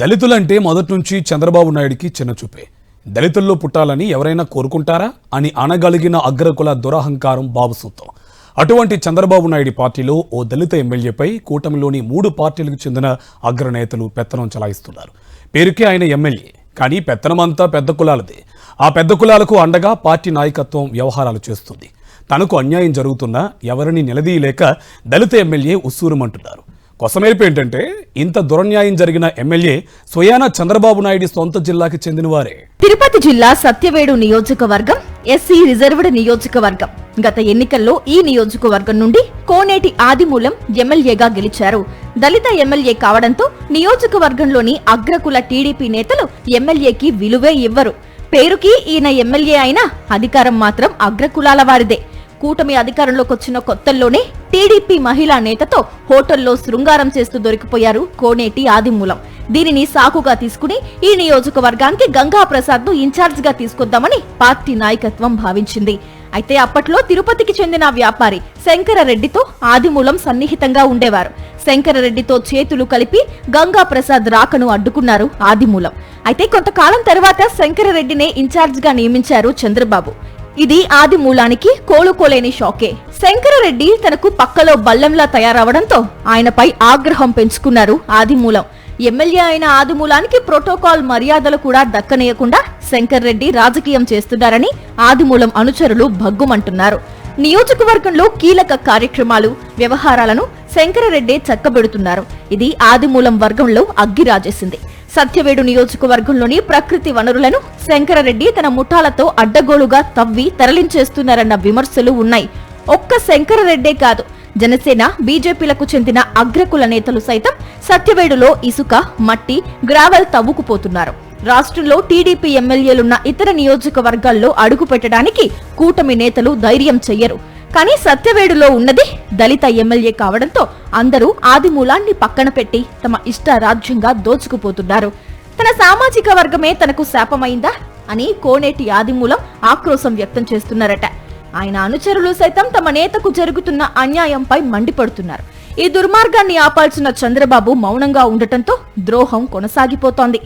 దళితులంటే మొదటి నుంచి చంద్రబాబు నాయుడికి చిన్నచూపే. దళితుల్లో పుట్టాలని ఎవరైనా కోరుకుంటారా అని అనగలిగిన అగ్రకుల దురహంకారం బాబు సొంతం. అటువంటి చంద్రబాబు నాయుడి పార్టీలో ఓ దళిత ఎమ్మెల్యేపై కూటమిలోని 3 పార్టీలకు చెందిన అగ్రనేతలు పెత్తనం చలాయిస్తున్నారు. పేరుకే ఆయన ఎమ్మెల్యే, కానీ పెత్తనమంతా పెద్ద కులాలదే. ఆ పెద్ద కులాలకు అండగా పార్టీ నాయకత్వం వ్యవహారాలు చేస్తుంది. తనకు అన్యాయం జరుగుతున్నా ఎవరిని నిలదీయలేక దళిత ఎమ్మెల్యే ఉస్సూరుమంటున్నారు. కొసమేర్పు ఏంటంటే, ఇంత దురన్యాయం జరిగిన ఎమ్మెల్యే స్వయాన చంద్రబాబు నాయుడి సొంత జిల్లాకి చెందినవారే. తిరుపతి జిల్లా సత్యవేడు నియోజకవర్గం ఎస్సీ రిజర్వ్డ్ నియోజకవర్గం. గత ఎన్నికల్లో ఈ నియోజకవర్గం నుండి కోనేటి ఆదిమూలం ఎమ్మెల్యేగా గెలిచారు. దళిత ఎమ్మెల్యే కావడంతో నియోజకవర్గంలోని అగ్రకుల టీడీపీ నేతలు ఎమ్మెల్యేకి విలువే ఇవ్వరు. పేరుకి ఈయన ఎమ్మెల్యే అయినా అధికారం మాత్రం అగ్రకులాల వారిదే. కూటమి అధికారంలోకి వచ్చిన కొత్తల్లోనే టీడీపీ మహిళా నేతతో హోటల్లో శృంగారం చేస్తూ దొరికిపోయారు కోనేటి ఆదిమూలం. దీనిని సాకుగా తీసుకుని ఈ నియోజకవర్గానికి గంగా ప్రసాద్ ను ఇన్ఛార్జ్ గా తీసుకొద్దామని పార్టీ నాయకత్వం భావించింది. అయితే అప్పట్లో తిరుపతికి చెందిన వ్యాపారి శంకరరెడ్డితో ఆదిమూలం సన్నిహితంగా ఉండేవారు. శంకరరెడ్డితో చేతులు కలిపి గంగా ప్రసాద్ రాకను అడ్డుకున్నారు ఆదిమూలం. అయితే కొంతకాలం తర్వాత శంకరరెడ్డినే ఇన్ఛార్జ్ గా నియమించారు చంద్రబాబు. ఇది ఆదిమూలానికి కోలుకోలేని షాకే. శంకరరెడ్డి తనకు పక్కలో బల్లంలా తయారవడంతో ఆయనపై ఆగ్రహం పెంచుకున్నారు ఆదిమూలం. ఎమ్మెల్యే అయిన ఆదిమూలానికి ప్రోటోకాల్ మర్యాదలు కూడా దక్కనీయకుండా శంకర్రెడ్డి రాజకీయం చేస్తున్నారని ఆదిమూలం అనుచరులు భగ్గుమంటున్నారు. నియోజకవర్గంలో కీలక కార్యక్రమాలు, వ్యవహారాలను శంకరరెడ్డి చక్కబెడుతున్నారు. ఇది ఆదిమూలం వర్గంలో అగ్గిరాజేసింది. సత్యవేడు నియోజకవర్గంలోని ప్రకృతి వనరులను శంకరరెడ్డి తన ముఠాలతో అడ్డగోలుగా తవ్వి తరలించేస్తున్నారన్న విమర్శలు ఉన్నాయి. ఒక్క శంకరరెడ్డే కాదు, జనసేన, బీజేపీలకు చెందిన అగ్రకుల నేతలు సైతం సత్యవేడులో ఇసుక, మట్టి, గ్రావెల్ తవ్వుకుపోతున్నారు. రాష్ట్రంలో టీడీపీ ఎమ్మెల్యేలున్న ఇతర నియోజకవర్గాల్లో అడుగు పెట్టడానికి కూటమి నేతలు ధైర్యం చెయ్యరు. కానీ సత్యవేడులో ఉన్నది దళిత ఎమ్మెల్యే కావడంతో అందరూ ఆదిమూలాన్ని పక్కన పెట్టి తమ ఇష్టారాజ్యంగా దోచుకుపోతున్నారు. తన సామాజిక వర్గమే తనకు శాపమైందా అని కోనేటి ఆదిమూలం ఆక్రోశం వ్యక్తం చేస్తున్నారట. ఆయన అనుచరులు సైతం తమ నేతకు జరుగుతున్న అన్యాయంపై మండిపడుతున్నారు. ఈ దుర్మార్గాన్ని ఆపాల్సిన చంద్రబాబు మౌనంగా ఉండటంతో ద్రోహం కొనసాగిపోతోంది.